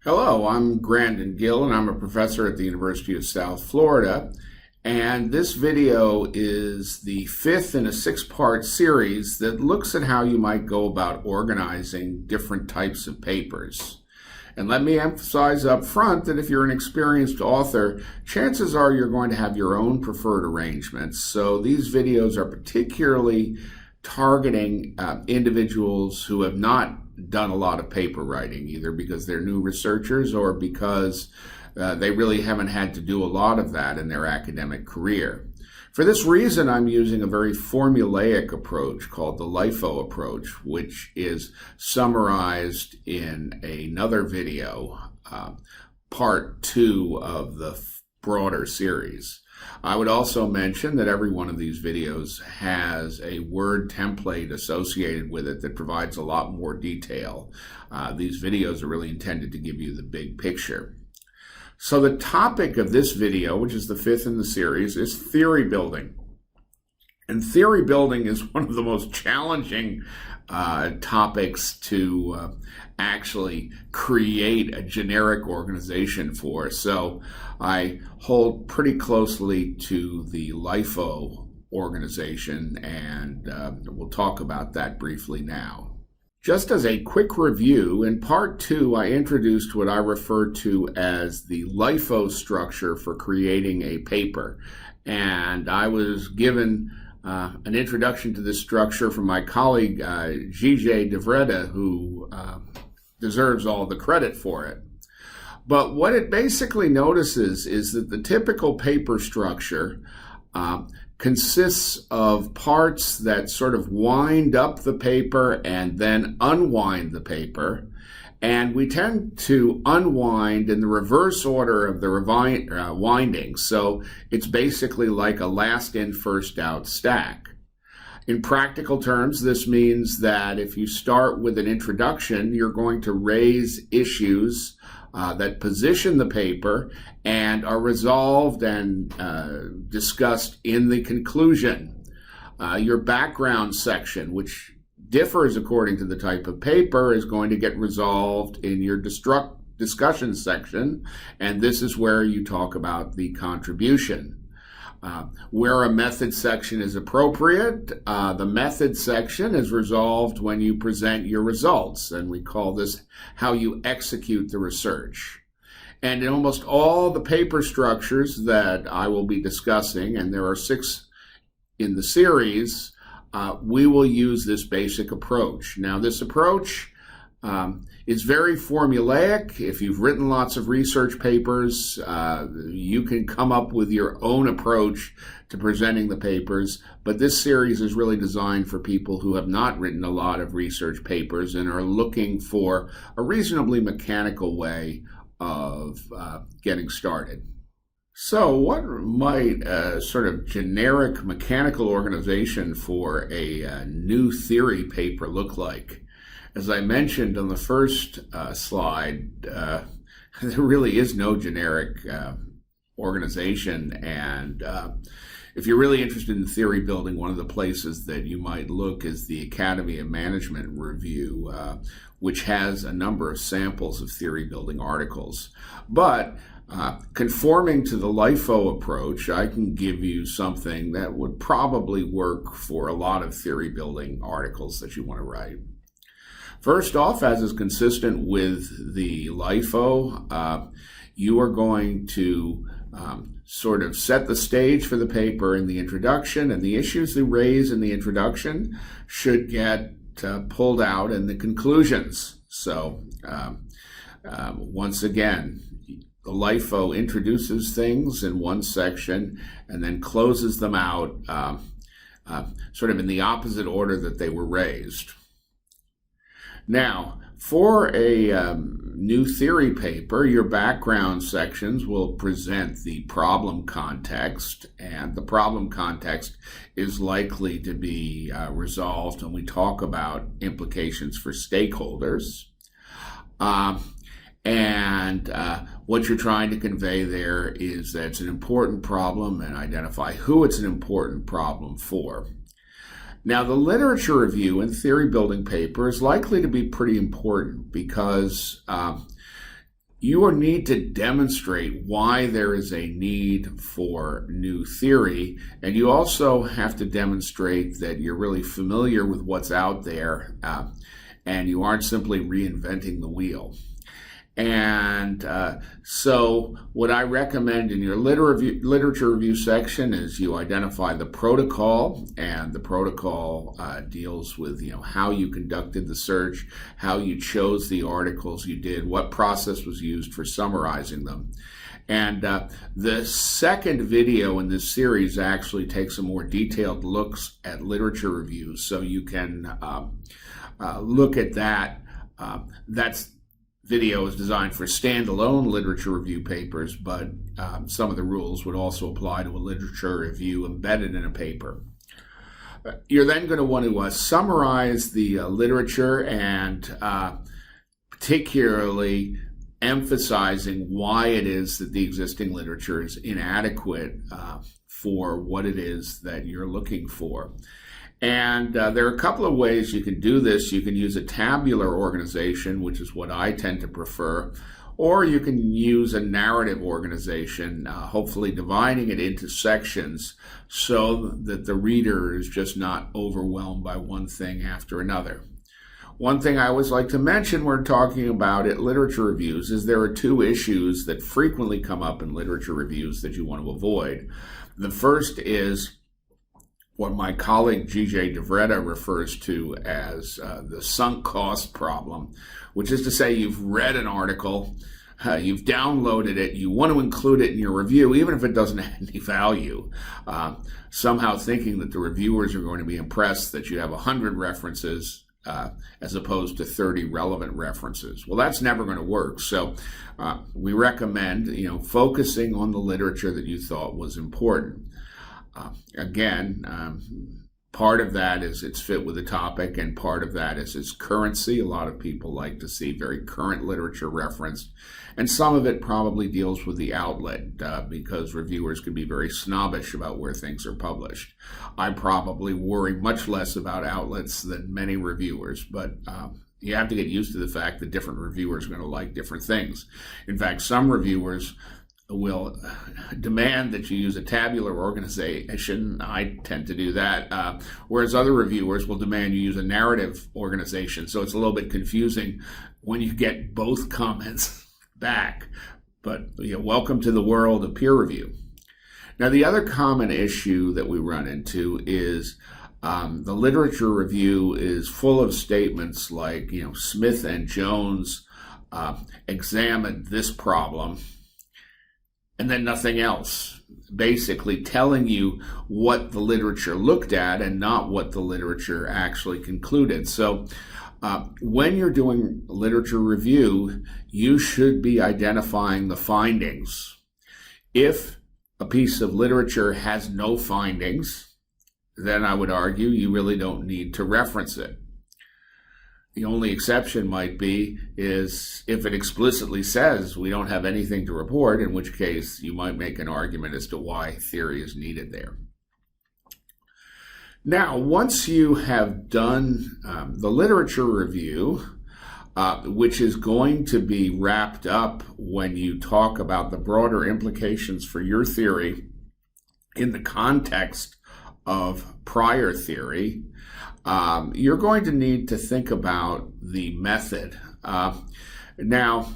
Hello, I'm Grandin Gill, and I'm a professor at the University of South Florida. And this video is the fifth in a six-part series that looks at how you might go about organizing different types of papers. And let me emphasize up front that if you're an experienced author, chances are you're going to have your own preferred arrangements. So these videos are particularly targeting individuals who have not done a lot of paper writing, either because they're new researchers or because they really haven't had to do a lot of that in their academic career. For this reason, I'm using a very formulaic approach called the LIFO approach, which is summarized in another video, part 2 of the broader series. I would also mention that every one of these videos has a word template associated with it that provides a lot more detail. These videos are really intended to give you the big picture. So the topic of this video, which is the fifth in the series, is theory building. And theory building is one of the most challenging topics to actually create a generic organization for. So I hold pretty closely to the LIFO organization, and we'll talk about that briefly now. Just as a quick review, in part 2, I introduced what I refer to as the LIFO structure for creating a paper. And I was given an introduction to this structure from my colleague, Gigi DeVreda, who deserves all the credit for it. But what it basically notices is that the typical paper structure consists of parts that sort of wind up the paper and then unwind the paper. And we tend to unwind in the reverse order of the winding. So it's basically like a last in, first out stack. In practical terms, this means that if you start with an introduction, you're going to raise issues that position the paper and are resolved and discussed in the conclusion. Your background section, which differs according to the type of paper, is going to get resolved in your discussion section, and this is where you talk about the contribution. Where a method section is appropriate, the method section is resolved when you present your results, and we call this how you execute the research. And in almost all the paper structures that I will be discussing, and there are 6 in the series, we will use this basic approach. Now, this approach is very formulaic. If you've written lots of research papers, you can come up with your own approach to presenting the papers, but this series is really designed for people who have not written a lot of research papers and are looking for a reasonably mechanical way of getting started. So what might a sort of generic mechanical organization for a new theory paper look like? As I mentioned on the first slide, there really is no generic organization. And if you're really interested in theory building, one of the places that you might look is the Academy of Management Review, which has a number of samples of theory building articles. But conforming to the LIFO approach, I can give you something that would probably work for a lot of theory building articles that you want to write. First off, as is consistent with the LIFO, you are going to sort of set the stage for the paper in the introduction, and the issues they raise in the introduction should get pulled out in the conclusions. So once again, the LIFO introduces things in one section and then closes them out sort of in the opposite order that they were raised. Now, for a new theory paper, your background sections will present the problem context, and the problem context is likely to be resolved when we talk about implications for stakeholders. What you're trying to convey there is that it's an important problem and identify who it's an important problem for. Now, the literature review in theory building paper is likely to be pretty important because you will need to demonstrate why there is a need for new theory, and you also have to demonstrate that you're really familiar with what's out there, and you aren't simply reinventing the wheel. And so what I recommend in your literature review section is you identify the protocol, and the protocol deals with how you conducted the search, how you chose the articles you did, what process was used for summarizing them. And the second video in this series actually takes a more detailed looks at literature reviews, so you can look at that. That's video is designed for standalone literature review papers, but some of the rules would also apply to a literature review embedded in a paper. You're then going to want to summarize the literature, and particularly emphasizing why it is that the existing literature is inadequate for what it is that you're looking for. And there are a couple of ways you can do this. You can use a tabular organization, which is what I tend to prefer, or you can use a narrative organization, hopefully dividing it into sections so that the reader is just not overwhelmed by one thing after another. One thing I always like to mention when talking about literature reviews is there are two issues that frequently come up in literature reviews that you want to avoid. The first is what my colleague G.J. DeVretta refers to as the sunk cost problem, which is to say you've read an article, you've downloaded it, you want to include it in your review, even if it doesn't have any value, somehow thinking that the reviewers are going to be impressed that you have 100 references as opposed to 30 relevant references. Well, that's never going to work. So we recommend, focusing on the literature that you thought was important. Again, part of that is its fit with the topic, and part of that is its currency. A lot of people like to see very current literature referenced, and some of it probably deals with the outlet because reviewers can be very snobbish about where things are published. I probably worry much less about outlets than many reviewers, but you have to get used to the fact that different reviewers are going to like different things. In fact, some reviewers will demand that you use a tabular organization. I tend to do that, whereas other reviewers will demand you use a narrative organization. So it's a little bit confusing when you get both comments back. But welcome to the world of peer review. Now, the other common issue that we run into is the literature review is full of statements like, Smith and Jones examined this problem, and then nothing else, basically telling you what the literature looked at and not what the literature actually concluded. So when you're doing literature review, you should be identifying the findings. If a piece of literature has no findings, then I would argue you really don't need to reference it. The only exception might be is if it explicitly says we don't have anything to report, in which case you might make an argument as to why theory is needed there. Now, once you have done the literature review, which is going to be wrapped up when you talk about the broader implications for your theory in the context of prior theory, you're going to need to think about the method. Now,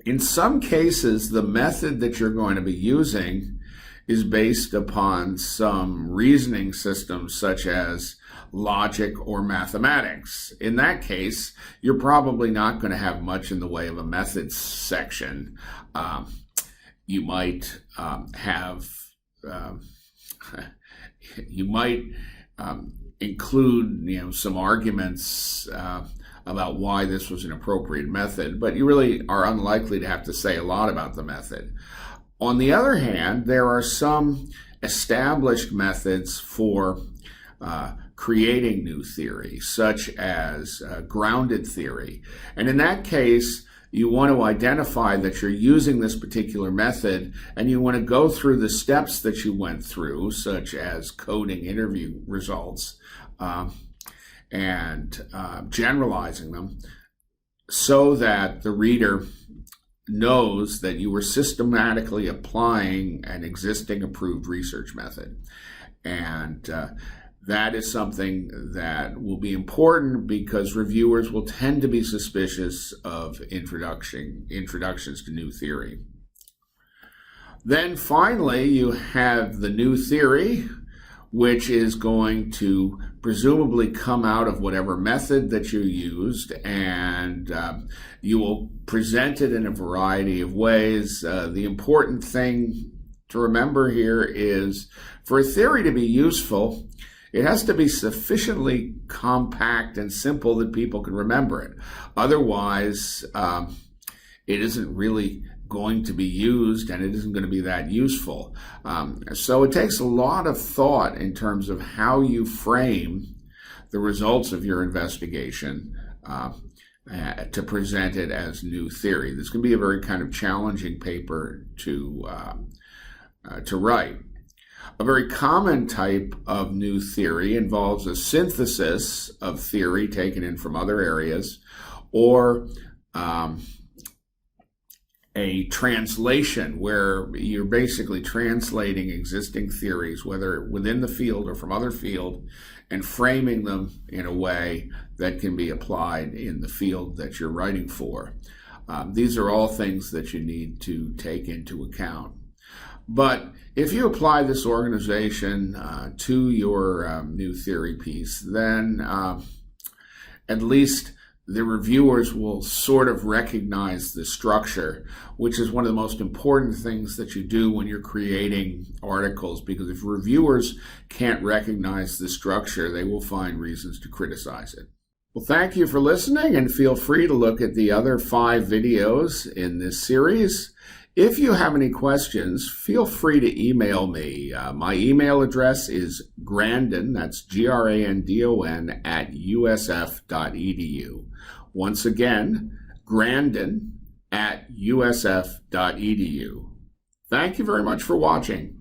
in some cases, the method that you're going to be using is based upon some reasoning systems such as logic or mathematics. In that case, you're probably not going to have much in the way of a methods section. You might include some arguments about why this was an appropriate method, but you really are unlikely to have to say a lot about the method. On the other hand, there are some established methods for creating new theory, such as grounded theory. And in that case, you want to identify that you're using this particular method, and you want to go through the steps that you went through, such as coding interview results and generalizing them. so that the reader knows that you were systematically applying an existing approved research method. And that is something that will be important because reviewers will tend to be suspicious of introductions to new theory. Then finally, you have the new theory, which is going to presumably come out of whatever method that you used, and you will present it in a variety of ways. The important thing to remember here is for a theory to be useful, it has to be sufficiently compact and simple that people can remember it. Otherwise, it isn't really going to be used and it isn't going to be that useful. So it takes a lot of thought in terms of how you frame the results of your investigation to present it as new theory. This can be a very kind of challenging paper to write. A very common type of new theory involves a synthesis of theory taken in from other areas, or a translation where you're basically translating existing theories, whether within the field or from other field, and framing them in a way that can be applied in the field that you're writing for. These are all things that you need to take into account. But if you apply this organization to your new theory piece, then at least the reviewers will sort of recognize the structure, which is one of the most important things that you do when you're creating articles, because if reviewers can't recognize the structure, they will find reasons to criticize it. Well, thank you for listening, and feel free to look at the other 5 videos in this series. If you have any questions, feel free to email me. My email address is Grandon, that's Grandon, at usf.edu. Once again, Grandon at usf.edu. Thank you very much for watching.